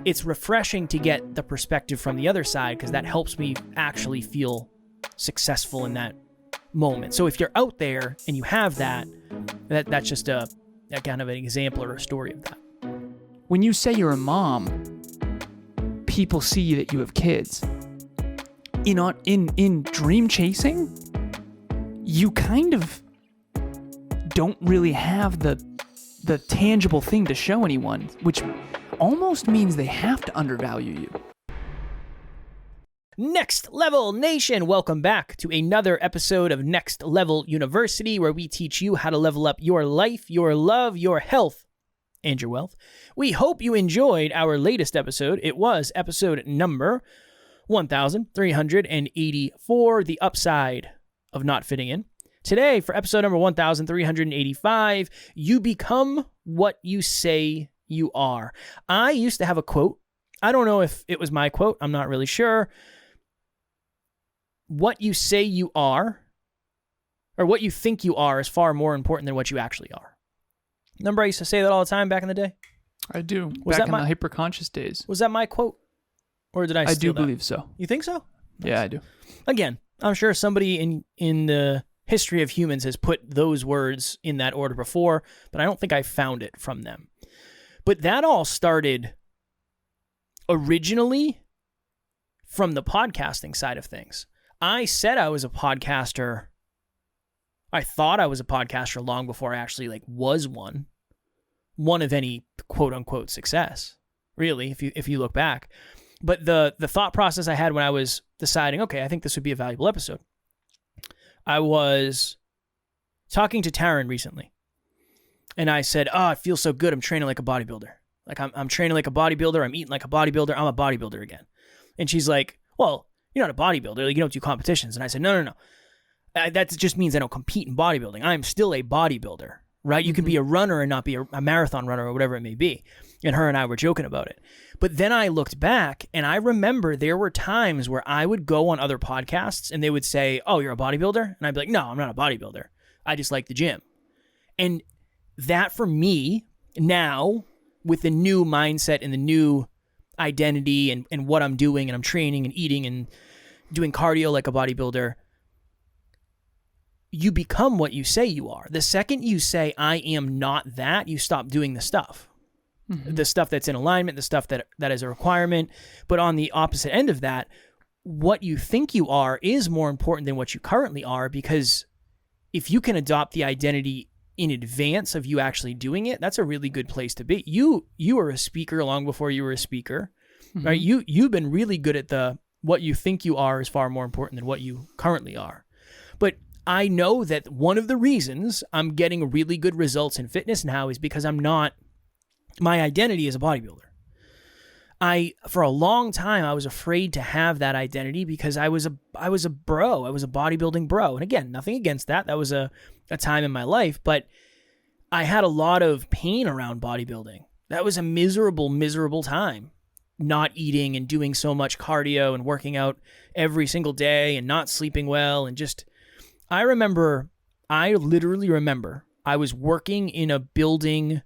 it's refreshing to get the perspective from the other side because that helps me actually feel successful in that moment. So if you're out there and you have that's just a kind of an example or a story of that. When you say you're a mom, people see that you have kids. In dream chasing, you kind of don't really have the tangible thing to show anyone, which almost means they have to undervalue you. Next Level Nation, welcome back to another episode of Next Level University, where we teach you how to level up your life, your love, your health, and your wealth. We hope you enjoyed our latest episode. It was episode number 1384, The Upside of Not Fitting In. Today, for episode number 1385, you become what you say you are. I used to have a quote. I don't know if it was my quote. I'm not really sure. What you say you are, or what you think you are, is far more important than what you actually are. Remember I used to say that all the time back in the day? I do. Back in the hyperconscious days. Was that my quote? Or did I steal I do that? believe so. You think so? Yeah, I do. Again, I'm sure somebody in the history of humans has put those words in that order before, but I don't think I found it from them. But that all started originally from the podcasting side of things. I said I was a podcaster. I thought I was a podcaster long before I actually was one of any quote unquote success, really, if you look back. But the thought process I had when I was deciding, okay, I think this would be a valuable episode. I was talking to Taryn recently, and I said, "Oh, it feels so good. I'm training like a bodybuilder. Like I'm training like a bodybuilder. I'm eating like a bodybuilder. I'm a bodybuilder again." And she's like, "Well, you're not a bodybuilder. Like, you don't do competitions." And I said, No. That just means I don't compete in bodybuilding. I'm still a bodybuilder, right? You can be a runner and not be a marathon runner or whatever it may be." And her and I were joking about it. But then I looked back and I remember there were times where I would go on other podcasts and they would say, "Oh, you're a bodybuilder?" And I'd be like, "No, I'm not a bodybuilder. I just like the gym." And that for me now, with the new mindset and the new identity and what I'm doing, and I'm training and eating and doing cardio like a bodybuilder, you become what you say you are. The second you say, "I am not that," you stop doing the stuff. Mm-hmm. The stuff that's in alignment, the stuff that is a requirement. But on the opposite end of that, what you think you are is more important than what you currently are, because if you can adopt the identity in advance of you actually doing it, that's a really good place to be. You were a speaker long before you were a speaker, right? You've been really good at what you think you are is far more important than what you currently are. But I know that one of the reasons I'm getting really good results in fitness now is because my identity is a bodybuilder. For a long time, I was afraid to have that identity because I was a bro. I was a bodybuilding bro. And again, nothing against that. That was a time in my life, but I had a lot of pain around bodybuilding. That was a miserable, miserable time. Not eating and doing so much cardio and working out every single day and not sleeping well. And just, I literally remember I was working in a building,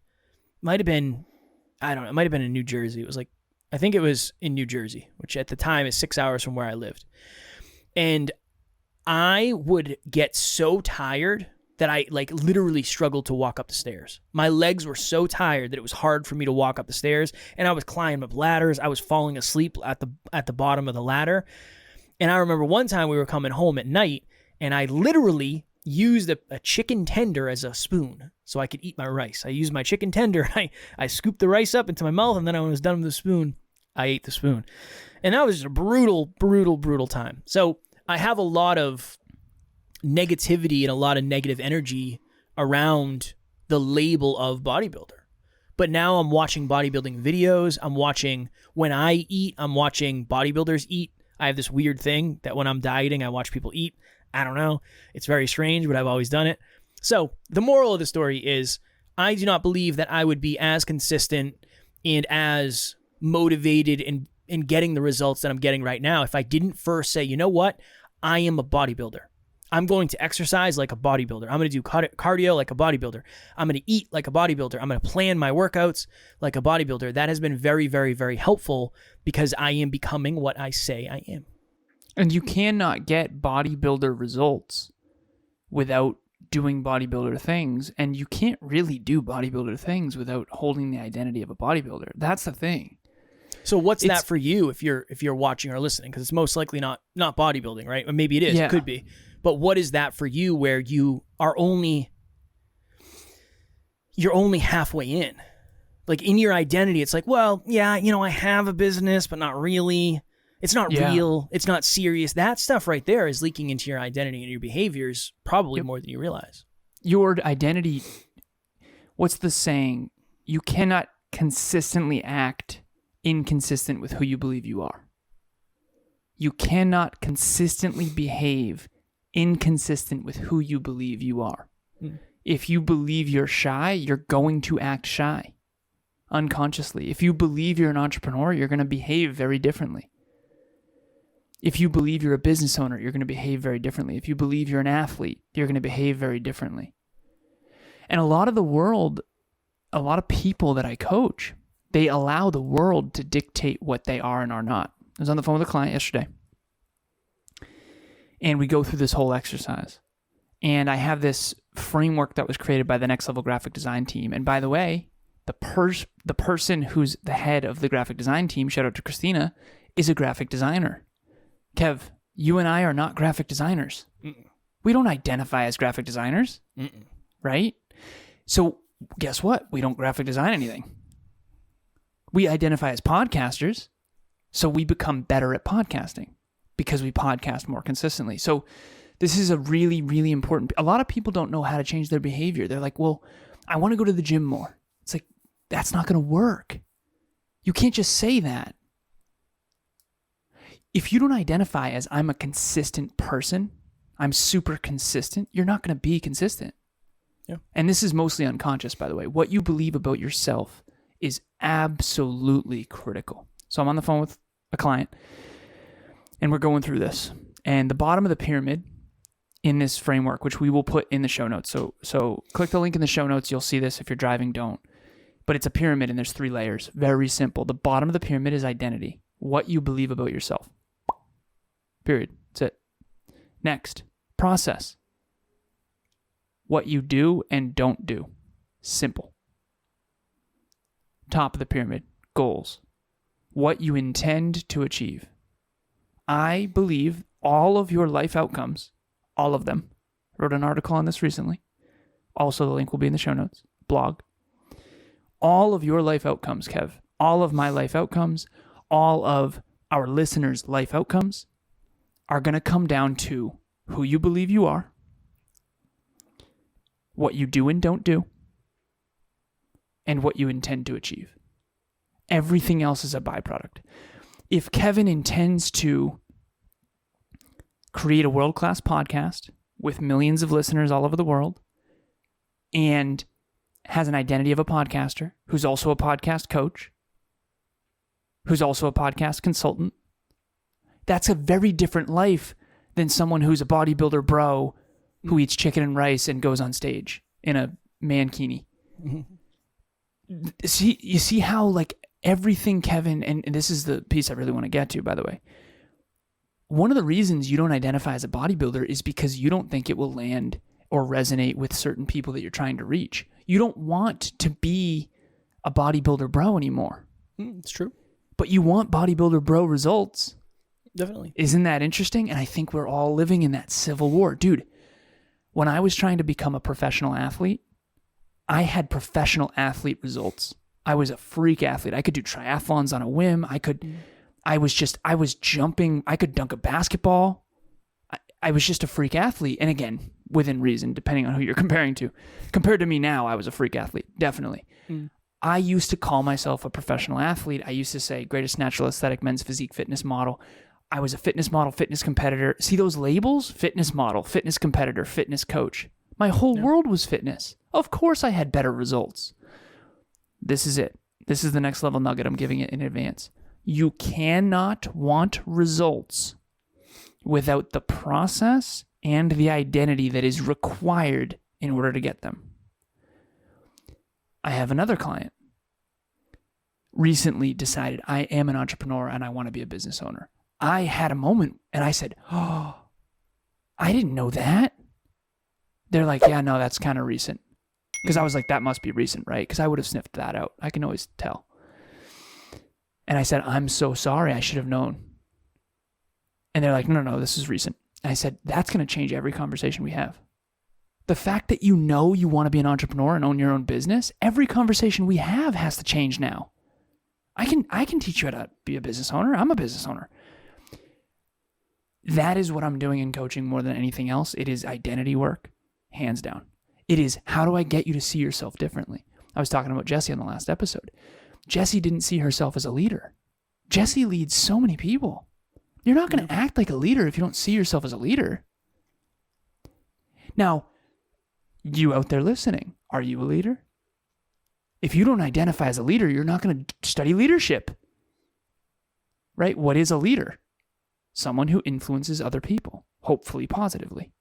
might have been in New Jersey. It was I think it was in New Jersey, which at the time is 6 hours from where I lived. And I would get so tired that I literally struggled to walk up the stairs. My legs were so tired that it was hard for me to walk up the stairs, and I was climbing up ladders. I was falling asleep at the bottom of the ladder. And I remember one time we were coming home at night, and I literally used a chicken tender as a spoon so I could eat my rice. I used my chicken tender. I scooped the rice up into my mouth, and then when I was done with the spoon, I ate the spoon. And that was just a brutal, brutal, brutal time. So I have a lot of negativity and a lot of negative energy around the label of bodybuilder. But now I'm watching bodybuilding videos. When I eat, I'm watching bodybuilders eat. I have this weird thing that when I'm dieting, I watch people eat. I don't know. It's very strange, but I've always done it. So the moral of the story is I do not believe that I would be as consistent and as motivated in getting the results that I'm getting right now if I didn't first say, you know what? I am a bodybuilder. I'm going to exercise like a bodybuilder. I'm going to do cardio like a bodybuilder. I'm going to eat like a bodybuilder. I'm going to plan my workouts like a bodybuilder. That has been very, very, very helpful because I am becoming what I say I am. And you cannot get bodybuilder results without doing bodybuilder things. And you can't really do bodybuilder things without holding the identity of a bodybuilder. That's the thing. So what's that for you if you're watching or listening? Because it's most likely not bodybuilding, right? Or maybe it is. Yeah. It could be. But what is that for you where you are you're only halfway in? Like in your identity, it's like, well, yeah, I have a business, but not really. It's not real. It's not serious. That stuff right there is leaking into your identity and your behaviors probably more than you realize. Your identity, what's the saying? You cannot consistently act inconsistent with who you believe you are. You cannot consistently behave inconsistent with who you believe you are. If you believe you're shy, you're going to act shy unconsciously. If you believe you're an entrepreneur, you're going to behave very differently. If you believe you're a business owner, you're going to behave very differently. If you believe you're an athlete, you're going to behave very differently. And a lot of people that I coach, they allow the world to dictate what they are and are not. I was on the phone with a client yesterday, and we go through this whole exercise. And I have this framework that was created by the Next Level graphic design team. And by the way, the person who's the head of the graphic design team, shout out to Christina, is a graphic designer. Kev, you and I are not graphic designers. Mm-mm. We don't identify as graphic designers, right? So guess what? We don't graphic design anything. We identify as podcasters, so we become better at podcasting because we podcast more consistently. So this is a really, really important. A lot of people don't know how to change their behavior. They're like, well, I want to go to the gym more. It's like, that's not going to work. You can't just say that. If you don't identify as I'm a consistent person, I'm super consistent, you're not going to be consistent. Yeah. And this is mostly unconscious, by the way. What you believe about yourself is absolutely critical. So I'm on the phone with a client, and we're going through this. And the bottom of the pyramid in this framework, which we will put in the show notes. So click the link in the show notes. You'll see this. If you're driving, don't. But it's a pyramid, and there's 3 layers. Very simple. The bottom of the pyramid is identity, what you believe about yourself. Period. That's it. Next, process. What you do and don't do. Simple. Top of the pyramid, goals. What you intend to achieve. I believe all of your life outcomes, all of them, wrote an article on this recently. Also, the link will be in the show notes, blog. All of your life outcomes, Kev, all of my life outcomes, all of our listeners' life outcomes are going to come down to who you believe you are, what you do and don't do, and what you intend to achieve. Everything else is a byproduct. If Kevin intends to create a world-class podcast with millions of listeners all over the world and has an identity of a podcaster, who's also a podcast coach, who's also a podcast consultant, that's a very different life than someone who's a bodybuilder bro who eats chicken and rice and goes on stage in a mankini. Mm-hmm. You see how like everything, Kevin, and this is the piece I really want to get to, by the way. One of the reasons you don't identify as a bodybuilder is because you don't think it will land or resonate with certain people that you're trying to reach. You don't want to be a bodybuilder bro anymore. It's true. But you want bodybuilder bro results. Definitely. Isn't that interesting? And I think we're all living in that civil war. Dude, when I was trying to become a professional athlete, I had professional athlete results. I was a freak athlete. I could do triathlons on a whim. I was jumping. I could dunk a basketball. I was just a freak athlete. And again, within reason, depending on who you're comparing to. Compared to me now, I was a freak athlete. Definitely. I used to call myself a professional athlete. I used to say greatest natural aesthetic men's physique fitness model. I was a fitness model, fitness competitor. See those labels? Fitness model, fitness competitor, fitness coach. My whole world was fitness. Of course I had better results. This is it. This is the next level nugget. I'm giving it in advance. You cannot want results without the process and the identity that is required in order to get them. I have another client recently decided I am an entrepreneur and I want to be a business owner. I had a moment and I said, oh, I didn't know that. They're like, yeah, no, that's kind of recent. Because I was like, that must be recent, right? Because I would have sniffed that out. I can always tell. And I said, I'm so sorry. I should have known. And they're like, no, this is recent. And I said, that's going to change every conversation we have. The fact that you know you want to be an entrepreneur and own your own business, every conversation we have has to change now. I can teach you how to be a business owner. I'm a business owner. That is what I'm doing in coaching more than anything else. It is identity work, hands down. It is, how do I get you to see yourself differently? I was talking about Jessie on the last episode. Jessie didn't see herself as a leader. Jessie leads so many people. You're not going to act like a leader if you don't see yourself as a leader. Now, you out there listening, are you a leader? If you don't identify as a leader, you're not going to study leadership. Right? What is a leader? Someone who influences other people, hopefully positively.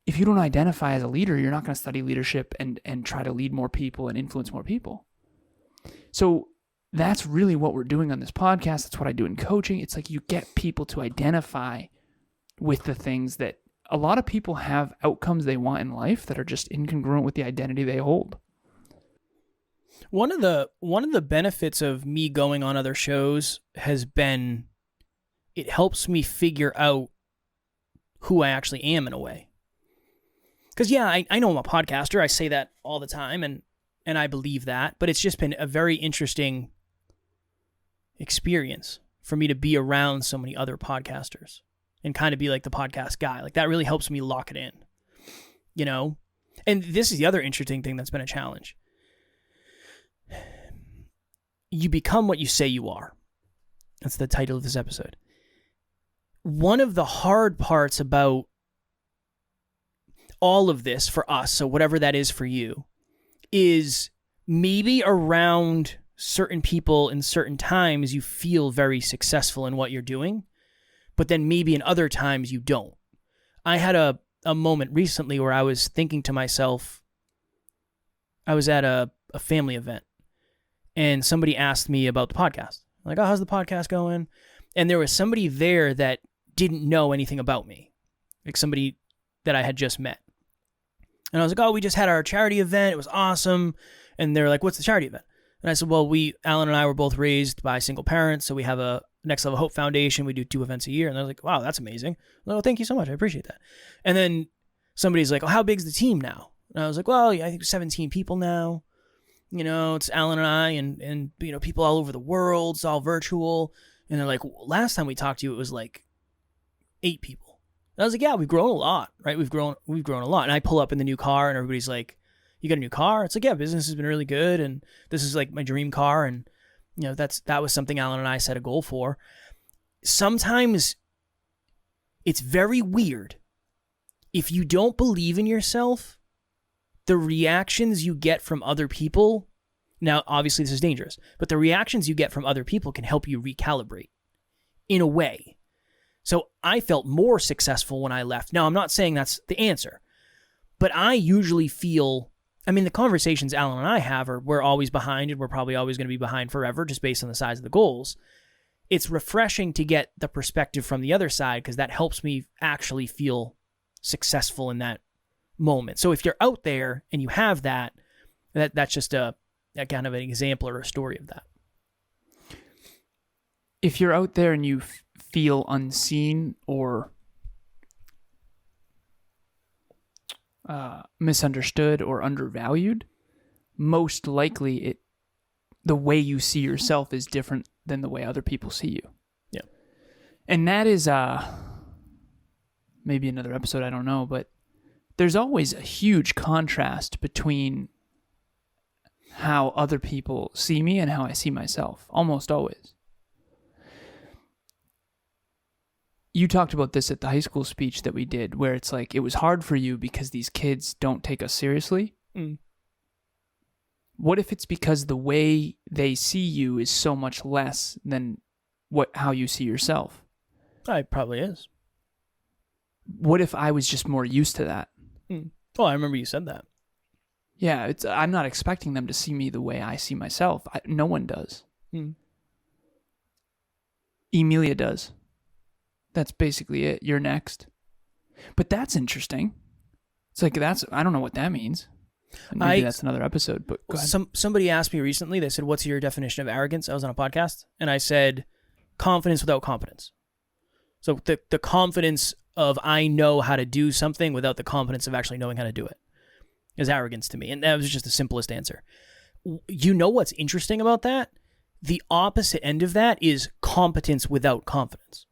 If you don't identify as a leader, you're not going to study leadership and try to lead more people and influence more people. So that's really what we're doing on this podcast. That's what I do in coaching. It's like you get people to identify with the things that a lot of people have outcomes they want in life that are just incongruent with the identity they hold. One of the benefits of me going on other shows has been it helps me figure out who I actually am in a way. Because, yeah, I know I'm a podcaster. I say that all the time, and I believe that. But it's just been a very interesting experience for me to be around so many other podcasters and kind of be like the podcast guy. Like, that really helps me lock it in, you know? And this is the other interesting thing that's been a challenge. You become what you say you are. That's the title of this episode. One of the hard parts about all of this for us, so whatever that is for you, is maybe around certain people in certain times you feel very successful in what you're doing, but then maybe in other times you don't. I had a moment recently where I was thinking to myself, I was at a family event, and somebody asked me about the podcast. I'm like, oh, how's the podcast going? And there was somebody there that didn't know anything about me, like somebody that I had just met. And I was like, oh, we just had our charity event. It was awesome. And they're like, what's the charity event? And I said, well, Alan and I were both raised by single parents, so we have a Next Level Hope Foundation. We do 2 events a year. And they're like, wow, that's amazing. I'm like, oh, thank you so much. I appreciate that. And then somebody's like, oh, how big's the team now? And I was like, well, I think 17 people now. You know, it's Alan and I and you know, people all over the world. It's all virtual. And they're like, last time we talked to you, it was like 8 people. And I was like, yeah, we've grown a lot, right? We've grown a lot. And I pull up in the new car and everybody's like, you got a new car? It's like, yeah, business has been really good. And this is like my dream car. And, you know, that was something Alan and I set a goal for. Sometimes it's very weird. If you don't believe in yourself, the reactions you get from other people, now obviously this is dangerous, but the reactions you get from other people can help you recalibrate in a way. So I felt more successful when I left. Now, I'm not saying that's the answer, but I usually feel, I mean, the conversations Alan and I have are, we're always behind and we're probably always going to be behind forever just based on the size of the goals. It's refreshing to get the perspective from the other side because that helps me actually feel successful in that moment. So if you're out there and you have that's just a kind of an example or a story of that. If you're out there and you feel unseen or misunderstood or undervalued, most likely the way you see yourself is different than the way other people see you. Yeah. And that is maybe another episode, I don't know, but there's always a huge contrast between how other people see me and how I see myself, almost always. You talked about this at the high school speech that we did, where it's like, it was hard for you because these kids don't take us seriously. Mm. What if it's because the way they see you is so much less than how you see yourself? It probably is. what if I was just more used to that? Oh, I remember you said that. Yeah, I'm not expecting them to see me the way I see myself. No one does. Emilia does. That's basically it. You're next. But that's interesting. It's like, I don't know what that means. Maybe that's another episode, but go ahead. Somebody asked me recently, they said, what's your definition of arrogance? I was on a podcast, and I said, confidence without competence. So the confidence of I know how to do something without the confidence of actually knowing how to do it is arrogance to me. And that was just the simplest answer. You know what's interesting about that? The opposite end of that is competence without confidence.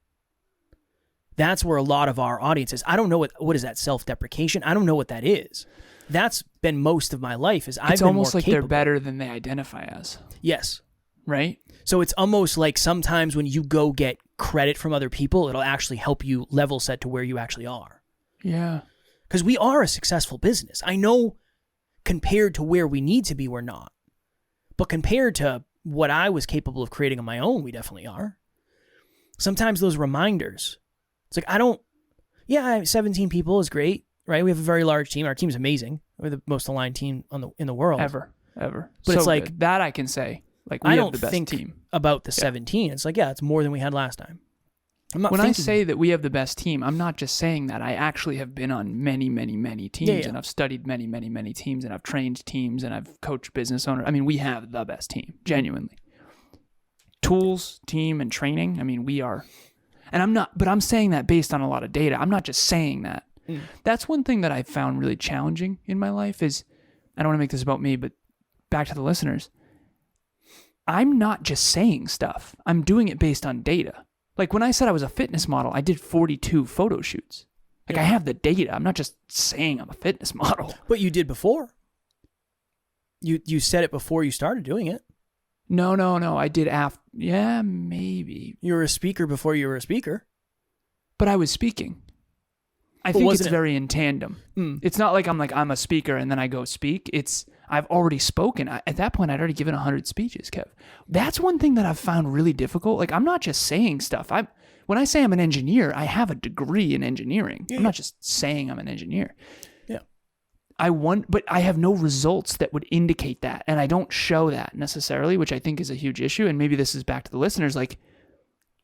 That's where a lot of our audience is. I don't know what is that, self-deprecation? I don't know what that is. That's been most of my life. It's almost like they're better than they identify as. Yes. Right? So it's almost like sometimes when you go get credit from other people, it'll actually help you level set to where you actually are. Yeah. Because we are a successful business. I know compared to where we need to be, we're not. But compared to what I was capable of creating on my own, we definitely are. Sometimes those reminders, it's like, 17 people is great, right? We have a very large team. Our team's amazing. We're the most aligned team in the world. Ever. But so it's like, good. That I can say. Like, we I have don't the best think team. About the 17. It's like, yeah, it's more than we had last time. When I say that we have the best team, I'm not just saying that. I actually have been on many, many, many teams, and I've studied many, many, many teams, and I've trained teams, and I've coached business owners. I mean, we have the best team, genuinely. Tools, team, and training. I mean, we are. And I'm saying that based on a lot of data. I'm not just saying that. That's one thing that I've found really challenging in my life is, I don't want to make this about me, but back to the listeners. I'm not just saying stuff. I'm doing it based on data. Like when I said I was a fitness model, I did 42 photo shoots. Like I have the data. I'm not just saying I'm a fitness model. But you did before. You said it before you started doing it. No. I did after. Yeah, maybe. You were a speaker before you were a speaker. But I was speaking. I think it's very in tandem. It's not like I'm a speaker and then I go speak. I've already spoken. At that point, I'd already given 100 speeches, Kev. That's one thing that I've found really difficult. Like, I'm not just saying stuff. When I say I'm an engineer, I have a degree in engineering. I'm not just saying I'm an engineer. Yeah. But I have no results that would indicate that. And I don't show that necessarily, which I think is a huge issue. And maybe this is back to the listeners. Like,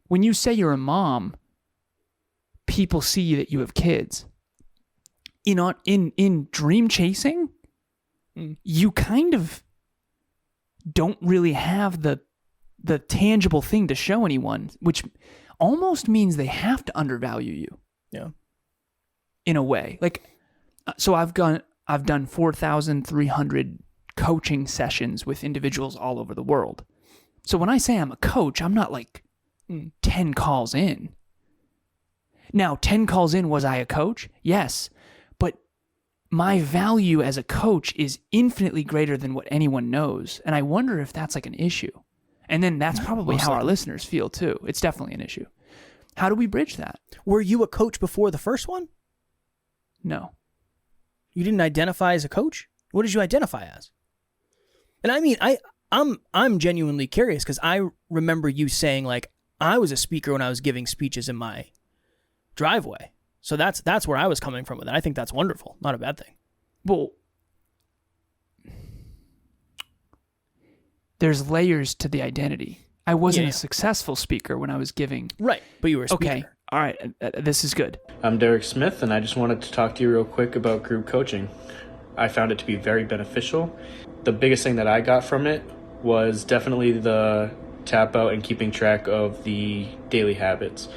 when you say you're a mom, people see that you have kids. In dream chasing, you kind of don't really have the tangible thing to show anyone, which almost means they have to undervalue you. Yeah. In a way. Like, so I've done 4,300 coaching sessions with individuals all over the world. So when I say I'm a coach, I'm not like 10 calls in. Now, 10 calls in, was I a coach? Yes. But my value as a coach is infinitely greater than what anyone knows. And I wonder if that's like an issue. And then that's probably how our listeners feel too. It's definitely an issue. How do we bridge that? Were you a coach before the first one? No. You didn't identify as a coach? What did you identify as? And I mean, I'm genuinely curious because I remember you saying like, I was a speaker when I was giving speeches in my driveway. So that's where I was coming from with it. I think that's wonderful. Not a bad thing. Well, there's layers to the identity. I wasn't a successful speaker when I was giving. Right, but you were a speaker. Okay, all right, this is good. I'm Derek Smith, and I just wanted to talk to you real quick about group coaching. I found it to be very beneficial. The biggest thing that I got from it was definitely the tap out and keeping track of the daily habits.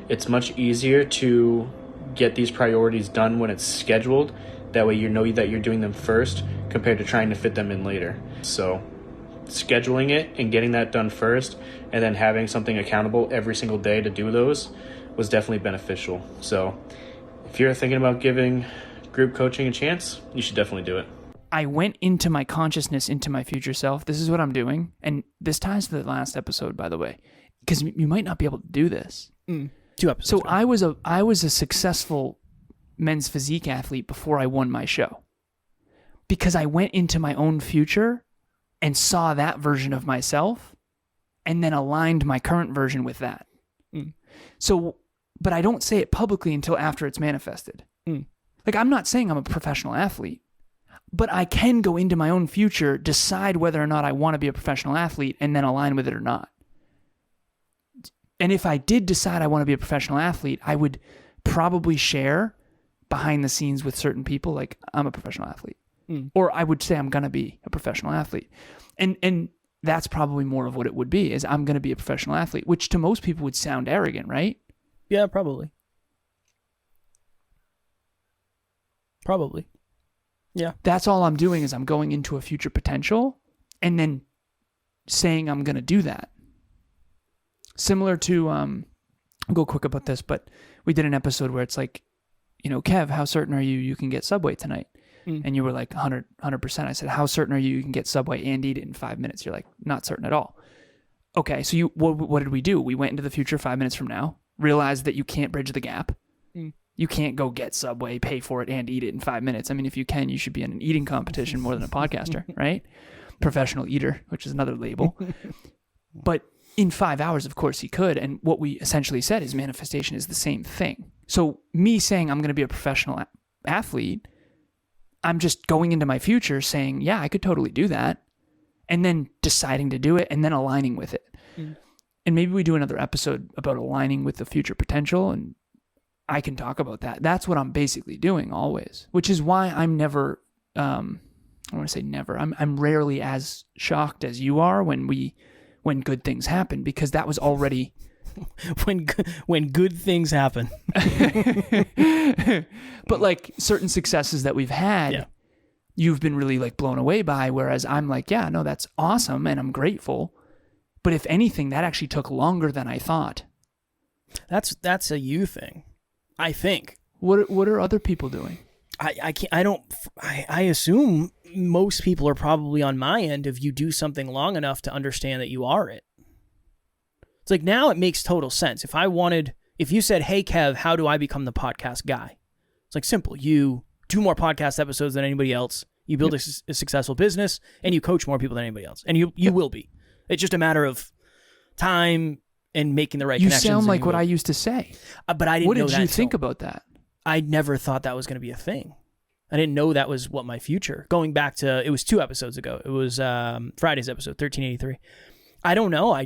It's much easier to get these priorities done when it's scheduled. That way you know that you're doing them first compared to trying to fit them in later. So scheduling it and getting that done first and then having something accountable every single day to do those was definitely beneficial. So if you're thinking about giving group coaching a chance, you should definitely do it. I went into my consciousness, into my future self. This is what I'm doing. And this ties to the last episode, by the way, because you might not be able to do this. 2 episodes. So I was a successful men's physique athlete before I won my show because I went into my own future and saw that version of myself and then aligned my current version with that. So but I don't say it publicly until after it's manifested. Like, I'm not saying I'm a professional athlete, but I can go into my own future, decide whether or not I want to be a professional athlete, and then align with it or not. And if I did decide I want to be a professional athlete, I would probably share behind the scenes with certain people, like, I'm a professional athlete. Or I would say I'm going to be a professional athlete. And that's probably more of what it would be, is I'm going to be a professional athlete, which to most people would sound arrogant, right? Yeah, probably. Probably. Yeah. That's all I'm doing, is I'm going into a future potential and then saying I'm going to do that. Similar to, I'll go quick about this, but we did an episode where it's like, you know, Kev, how certain are you can get Subway tonight? And you were like 100%. I said, how certain are you can get Subway and eat it in 5 minutes? You're like, not certain at all. Okay, so what did we do? We went into the future 5 minutes from now, realized that you can't bridge the gap. You can't go get Subway, pay for it, and eat it in 5 minutes. I mean, if you can, you should be in an eating competition more than a podcaster, right? Professional eater, which is another label. But in 5 hours, of course, he could. And what we essentially said is manifestation is the same thing. So me saying I'm going to be a professional athlete, I'm just going into my future saying, yeah, I could totally do that. And then deciding to do it and then aligning with it. And maybe we do another episode about aligning with the future potential, and I can talk about that. That's what I'm basically doing always, which is why I'm never, I want to say never, I'm rarely as shocked as you are when good things happen, because that was already when good things happen. But like certain successes that we've had, you've been really like blown away by, whereas I'm like, yeah, no, that's awesome and I'm grateful. But if anything, that actually took longer than I thought. That's a you thing, I think. What are other people doing? I assume most people are probably on my end if you do something long enough to understand that you are it. It's like, now it makes total sense. If you said, hey, Kev, how do I become the podcast guy? It's like, simple. You do more podcast episodes than anybody else. You build a successful business, and you coach more people than anybody else. And you will be. It's just a matter of time and making the right connections. You sound like what I used to say. But I didn't know that. What did you think about that? I never thought that was going to be a thing. I didn't know that was what my future. Going back to, it was 2 episodes ago. It was Friday's episode, 1383. I don't know. I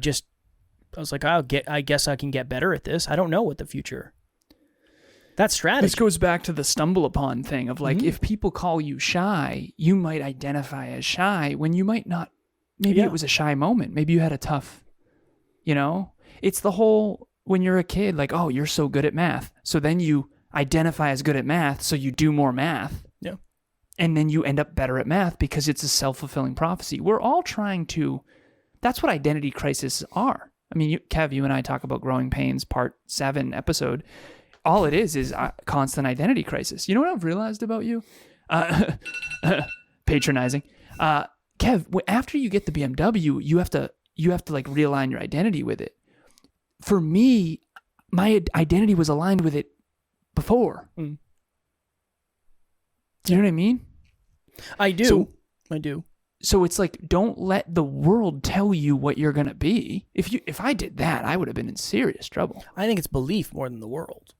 was like, I guess I can get better at this. I don't know what the future. That's strategy. This goes back to the stumble upon thing of like, if people call you shy, you might identify as shy when you might not. Maybe it was a shy moment. Maybe you had a tough, it's the whole, when you're a kid, like, oh, you're so good at math. So then you identify as good at math. So you do more math. Yeah. And then you end up better at math because it's a self-fulfilling prophecy. We're all trying to, that's what identity crises are. I mean, Kev, you and I talk about Growing Pains Part 7 episode. All it is a constant identity crisis. You know what I've realized about you? Patronizing. Kev, after you get the BMW, you have to like realign your identity with it. For me, my identity was aligned with it before. Do you know what I mean? I do. I do. So it's like, don't let the world tell you what you're going to be. If I did that, I would have been in serious trouble. I think it's belief more than the world.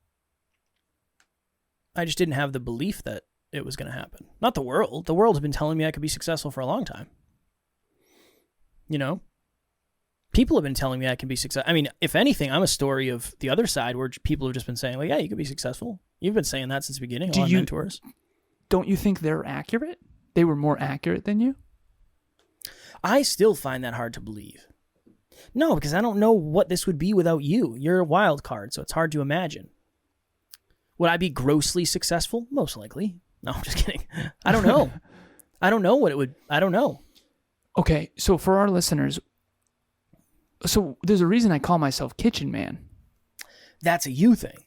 I just didn't have the belief that it was going to happen. Not the world. The world has been telling me I could be successful for a long time. People have been telling me I can be successful. I mean, if anything, I'm a story of the other side where people have just been saying, like, yeah, you could be successful. You've been saying that since the beginning. All our mentors. Don't you think they're accurate? They were more accurate than you? I still find that hard to believe. No, because I don't know what this would be without you. You're a wild card, so it's hard to imagine. Would I be grossly successful? Most likely. No, I'm just kidding. I don't know. I don't know what it would. I don't know. Okay, so for our listeners, so there's a reason I call myself Kitchen Man. That's a you thing.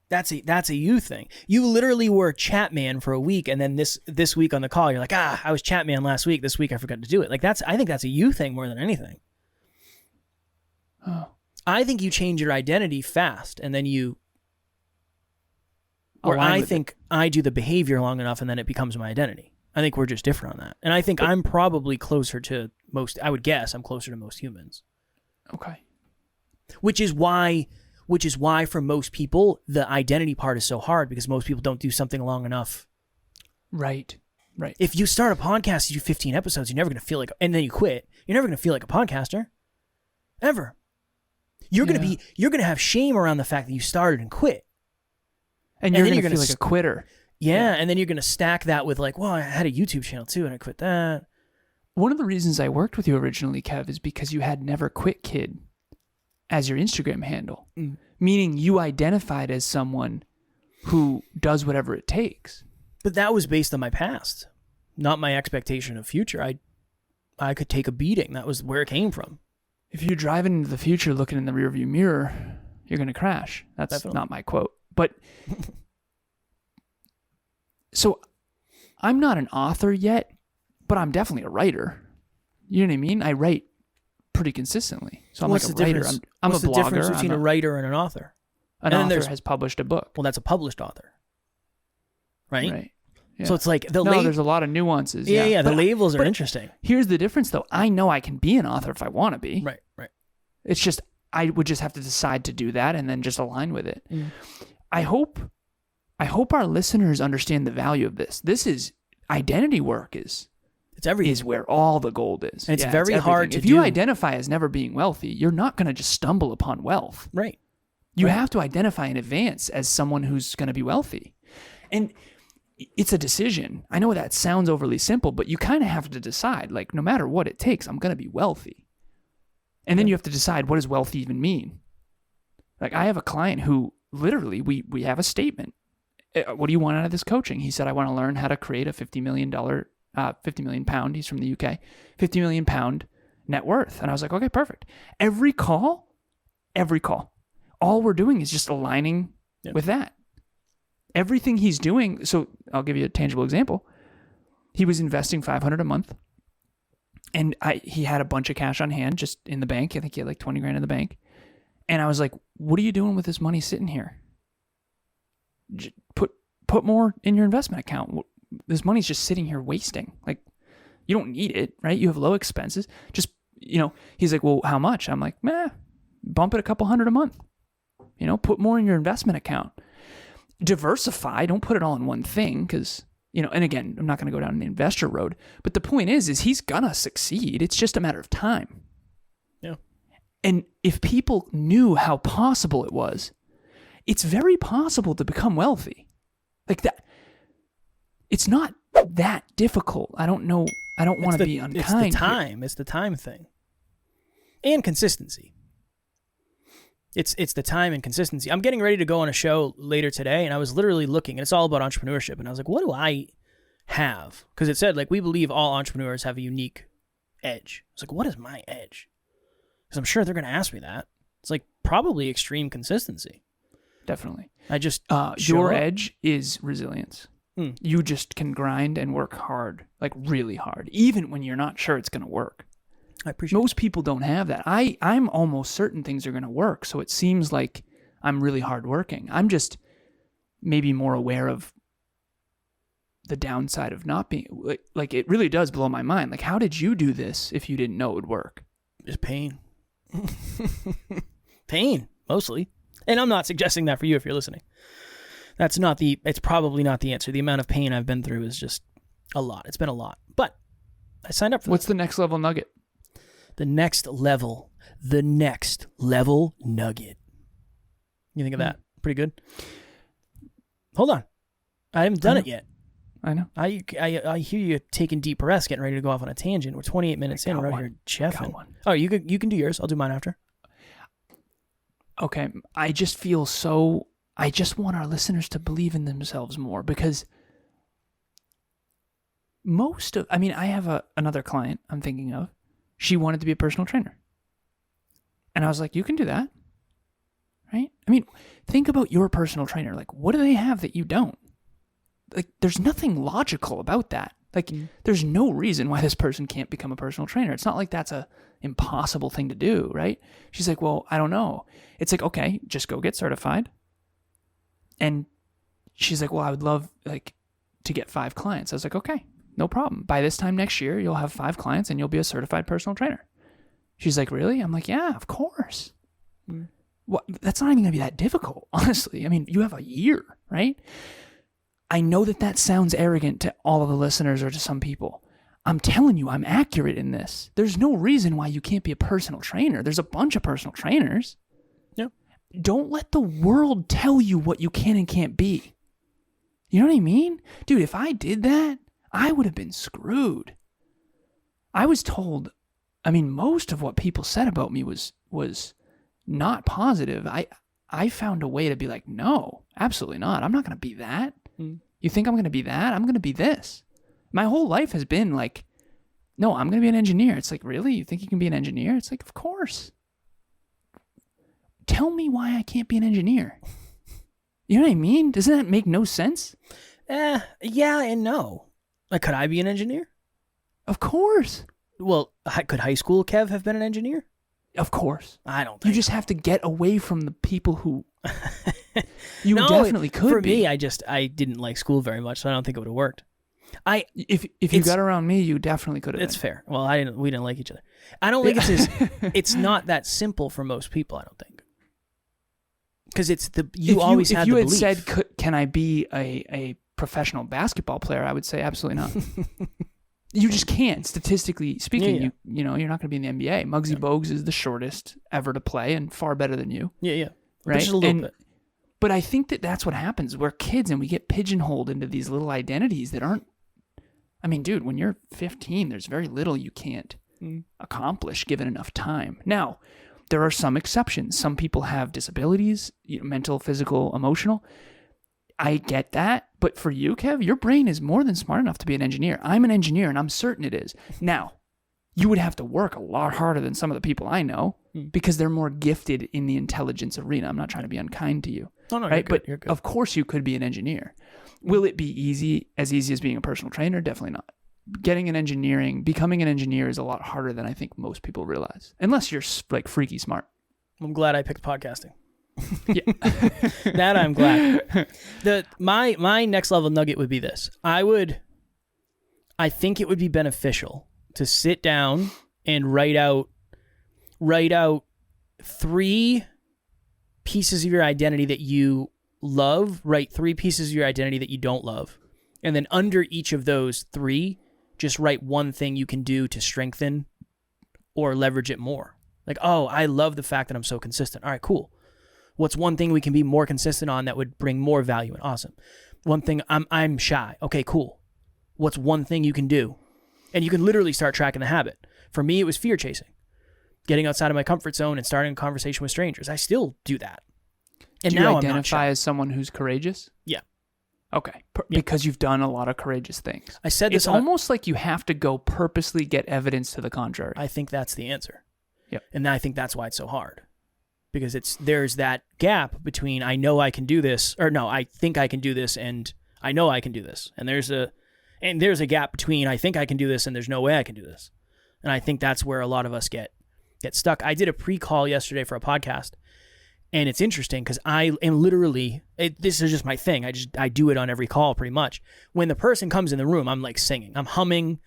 That's a you thing. You literally were chat man for a week, and then this week on the call, you're like, I was chat man last week. This week I forgot to do it. Like I think that's a you thing more than anything. Oh. I think you change your identity fast, and then I think I do the behavior long enough, and then it becomes my identity. I think we're just different on that. And I think I'm probably closer to most, I would guess I'm closer to most humans. Okay. Which is why for most people, the identity part is so hard because most people don't do something long enough. Right. If you start a podcast, you do 15 episodes, you're never going to feel like, and then you quit, you're never going to feel like a podcaster. Ever. You're going to have shame around the fact that you started and quit. And you're going to feel like a quitter. Yeah, and then you're going to stack that with like, well, I had a YouTube channel too, and I quit that. One of the reasons I worked with you originally, Kev, is because you had Never Quit Kid as your Instagram handle. Meaning you identified as someone who does whatever it takes. But that was based on my past, not my expectation of future. I could take a beating. That was where it came from. If you're driving into the future looking in the rearview mirror, you're going to crash. That's Definitely. Not my quote. But so I'm not an author yet, but I'm definitely a writer. You know what I mean? I write pretty consistently. So I'm What's like a writer. I'm a blogger. What's the difference between a writer and an author? An author has published a book. Well, that's a published author. Right? Yeah. So it's like there's a lot of nuances. Yeah. The labels are interesting. Here's the difference, though. I know I can be an author if I want to be. Right. It's just I would just have to decide to do that and then just align with it. I hope our listeners understand the value of this. This is identity work is where all the gold is. And it's very hard to do. If you identify as never being wealthy, you're not going to just stumble upon wealth. Right. You have to identify in advance as someone who's going to be wealthy. And it's a decision. I know that sounds overly simple, but you kind of have to decide, like, no matter what it takes, I'm going to be wealthy. And then you have to decide, what does wealthy even mean? Like, I have a client who literally, we have a statement. What do you want out of this coaching? He said, I want to learn how to create a $50 million pound. He's from the UK, 50 million pound net worth. And I was like, okay, perfect. Every call, all we're doing is just aligning with that. Everything he's doing. So I'll give you a tangible example. He was investing $500 a month and he had a bunch of cash on hand just in the bank. I think he had like 20 grand in the bank. And I was like, what are you doing with this money sitting here? Put more in your investment account. This money's just sitting here wasting. Like, you don't need it, right? You have low expenses. Just, he's like, well, how much? I'm like, bump it a couple $100 a month. Put more in your investment account. Diversify. Don't put it all in one thing because, and again, I'm not going to go down the investor road. But the point is he's going to succeed. It's just a matter of time. Yeah. And if people knew how possible it was, it's very possible to become wealthy. Like that. It's not that difficult. I don't know. I don't want to be unkind. It's the time thing. And consistency. It's the time and consistency. I'm getting ready to go on a show later today, and I was literally looking, and it's all about entrepreneurship. And I was like, what do I have? Because it said, like, we believe all entrepreneurs have a unique edge. I was like, what is my edge? Because I'm sure they're going to ask me that. It's like probably extreme consistency. Definitely. I just your edge is resilience. You just can grind and work hard, like really hard, even when you're not sure it's going to work. I appreciate Most people don't have that. I'm almost certain things are going to work, so it seems like I'm really hardworking. I'm just maybe more aware of the downside of not being... Like, it really does blow my mind. Like, how did you do this if you didn't know it would work? Just pain. Pain, mostly. And I'm not suggesting that for you if you're listening. It's probably not the answer. The amount of pain I've been through is just a lot. It's been a lot. But I signed up for What's the next level nugget? The next level nugget. You think of that? Pretty good. Hold on. I haven't done it yet. I know. I hear you taking deep breaths, getting ready to go off on a tangent. We're 28 minutes in. We're out here cheffing. Oh, you can do yours. I'll do mine after. Okay. I just feel so... I just want our listeners to believe in themselves more because I have another client I'm thinking of. She wanted to be a personal trainer. And I was like, you can do that. Right? I mean, think about your personal trainer. Like, what do they have that you don't? Like, there's nothing logical about that. Like, there's no reason why this person can't become a personal trainer. It's not like that's a impossible thing to do, right? She's like, well, I don't know. It's like, okay, just go get certified. And she's like, well, I would love to get 5 clients. I was like, okay, no problem. By this time next year, you'll have 5 clients and you'll be a certified personal trainer. She's like, really? I'm like, yeah, of course. Well, that's not even going to be that difficult, honestly. I mean, you have a year, right? I know that sounds arrogant to all of the listeners or to some people. I'm telling you, I'm accurate in this. There's no reason why you can't be a personal trainer. There's a bunch of personal trainers. Yeah. Don't let the world tell you what you can and can't be. You know what I mean? Dude, if I did that, I would have been screwed. I was told, I mean, most of what people said about me was not positive. I found a way to be like, no, absolutely not. I'm not going to be that. You think I'm going to be that? I'm going to be this. My whole life has been like, no, I'm going to be an engineer. It's like, really? You think you can be an engineer? It's like, of course. Tell me why I can't be an engineer. You know what I mean? Doesn't that make no sense? Yeah and no. Like, could I be an engineer? Of course. Well, could high school Kev have been an engineer? Of course. I don't think you just have to get away from the people who you no, definitely could for be. me, I didn't like school very much, so I don't think it would have worked. If you got around me, you definitely could have. It's fair. Well, we didn't like each other. I don't think it's not that simple for most people, I don't think. Because it's you always had the belief. If you had said, can I be a professional basketball player, I would say absolutely not. You just can't, statistically speaking. Yeah. You know, you're not going to be in the NBA. Muggsy Bogues is the shortest ever to play and far better than you. Yeah. Right? Just a little bit. But I think that's what happens. We're kids and we get pigeonholed into these little identities that aren't. I mean, dude, when you're 15, there's very little you can't accomplish given enough time. Now, there are some exceptions. Some people have disabilities, mental, physical, emotional. I get that. But for you, Kev, your brain is more than smart enough to be an engineer. I'm an engineer, and I'm certain it is. Now, you would have to work a lot harder than some of the people I know because they're more gifted in the intelligence arena. I'm not trying to be unkind to you. Oh, no, right? You're good. Of course you could be an engineer. Will it be easy as being a personal trainer? Definitely not. Becoming an engineer is a lot harder than I think most people realize. Unless you're like freaky smart. I'm glad I picked podcasting. Yeah. That I'm glad. My next level nugget would be this. I think it would be beneficial to sit down and write out 3 pieces of your identity that you love, write 3 pieces of your identity that you don't love. And then under each of those 3, just write one thing you can do to strengthen or leverage it more. Like, oh, I love the fact that I'm so consistent. All right, cool. What's one thing we can be more consistent on that would bring more value and awesome? One thing, I'm shy. Okay, cool. What's one thing you can do? And you can literally start tracking the habit. For me, it was fear chasing. Getting outside of my comfort zone and starting a conversation with strangers. I still do that. And do you now identify I'm not as someone who's courageous? Yeah. Okay. Because you've done a lot of courageous things. I said this. It's almost like you have to go purposely get evidence to the contrary. I think that's the answer. Yep. And I think that's why it's so hard. Because there's that gap between I know I can do this, or no, I think I can do this, and I know I can do this. And there's a gap between I think I can do this and there's no way I can do this. And I think that's where a lot of us get stuck. I did a pre-call yesterday for a podcast, and it's interesting because I am literally, this is just my thing. I do it on every call pretty much. When the person comes in the room, I'm like singing, I'm humming,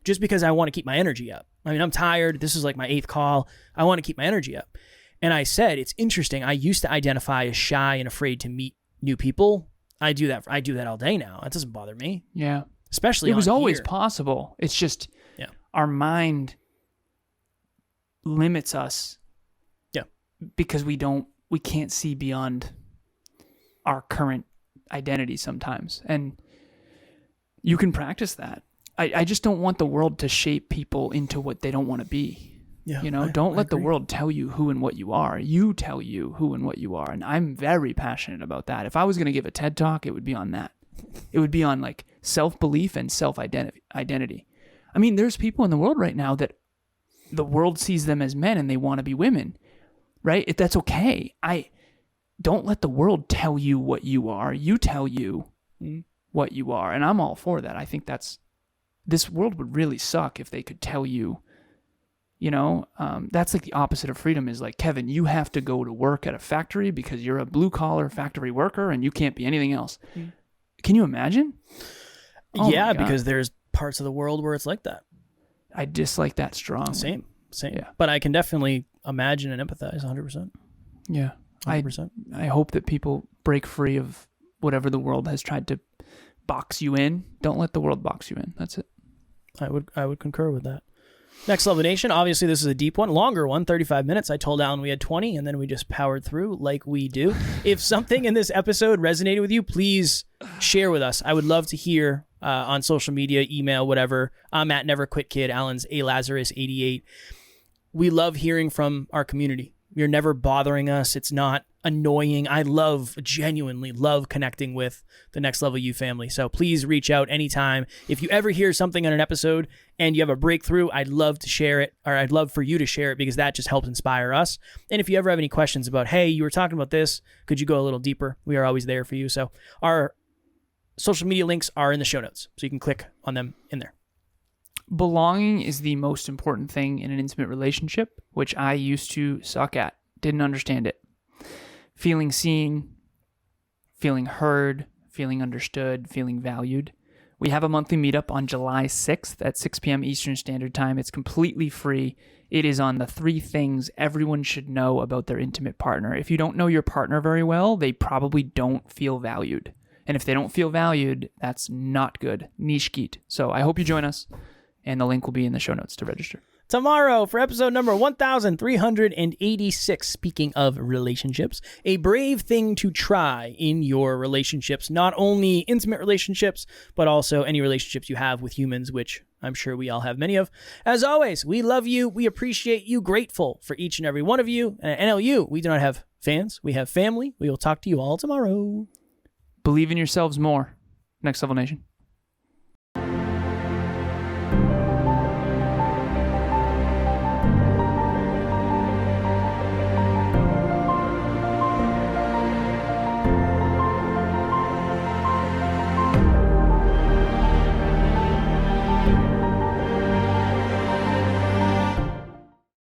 just because I want to keep my energy up. I mean, I'm tired. This is like my 8th call. I want to keep my energy up. And I said, it's interesting. I used to identify as shy and afraid to meet new people. I do that all day now. That doesn't bother me. Yeah. Especially it was always here. possible. It's just our mind limits us. Yeah. Because we can't see beyond our current identity sometimes. And you can practice that. I just don't want the world to shape people into what they don't want to be. Yeah, don't let the agree. world tell you who and what you are. You tell you who and what you are. And I'm very passionate about that. If I was going to give a TED Talk, it would be on that. It would be on like self-belief and self-identity. I mean, there's people in the world right now that the world sees them as men and they want to be women, right? That's okay. Don't let the world tell you what you are. You tell you what you are. And I'm all for that. I think this world would really suck if they could tell you. That's like the opposite of freedom is like, Kevin, you have to go to work at a factory because you're a blue-collar factory worker and you can't be anything else. Can you imagine? Oh yeah, because there's parts of the world where it's like that. I dislike that strongly. Same. Yeah. But I can definitely imagine and empathize 100%. Yeah. 100%. I hope that people break free of whatever the world has tried to box you in. Don't let the world box you in. That's it. I would concur with that. Next Level Nation, obviously this is a deep one, longer one, 35 minutes. I told Alan we had 20, and then we just powered through like we do. If something in this episode resonated with you, please share with us. I would love to hear on social media, email, whatever. I'm at Never Quit Kid. Alan's A Lazarus 88. We love hearing from our community. You're never bothering us. It's not annoying. I genuinely love connecting with the Next Level You family. So please reach out anytime. If you ever hear something on an episode and you have a breakthrough, I'd love to share it, or I'd love for you to share it, because that just helps inspire us. And if you ever have any questions about, hey, you were talking about this, could you go a little deeper? We are always there for you. So our social media links are in the show notes, so you can click on them in there. Belonging is the most important thing in an intimate relationship, which I used to suck at. Didn't understand it. Feeling seen, feeling heard, feeling understood, feeling valued. We have a monthly meetup on July 6th at 6 p.m. Eastern Standard Time. It's completely free. It is on the 3 things everyone should know about their intimate partner. If you don't know your partner very well, they probably don't feel valued. And if they don't feel valued, that's not good. Niche geet. So I hope you join us. And the link will be in the show notes to register. Tomorrow for episode number 1386, speaking of relationships, a brave thing to try in your relationships, not only intimate relationships, but also any relationships you have with humans, which I'm sure we all have many of. As always, we love you. We appreciate you. Grateful for each and every one of you. And at NLU, we do not have fans. We have family. We will talk to you all tomorrow. Believe in yourselves more. Next Level Nation.